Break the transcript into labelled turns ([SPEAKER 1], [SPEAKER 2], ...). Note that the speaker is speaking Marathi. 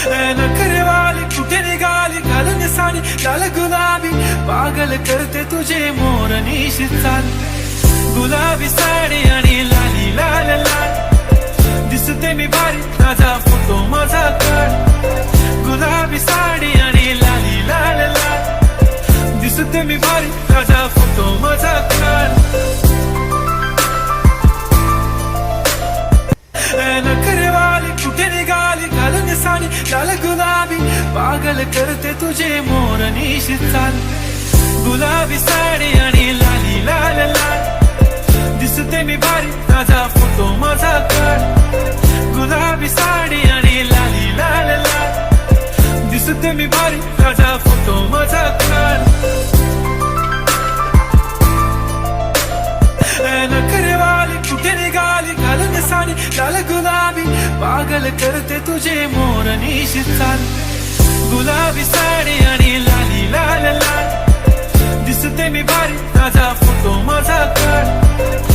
[SPEAKER 1] नखरेवाली कुठे निघाली घालून साडी लाल गुलाबी पागल करते तुझे मोर निशी चाल गुलाबी साडी आणि लाली लाल लाल दिसते मी भारी ताजा फोटो माझा काढ गुलाबी साडी आणि लाली लाल लाल दिसते मी भारी ताजा फोटो माझा काढ नखरेवाली कुठे निघाली घालून साडी लाल गुलाबी पागल करते तुझे मोर निशी चाल गुलाबी साडी आणि लाली लाल लाल दिसते मी भारी ताजा फोटो माझा काढ गुलाबी साडी आणि लाली लाल लाल दिसते मी भारी ताजा फोटो माझा काढ नखरेवाली कुठे निघाली घालून साडी लाल गुलाबी पागल करते तुझे मोर निशी चाल गुलाबी साडी आणि लाली लाल लाल दिसते मी भारी ताजा फोटो माझा काढ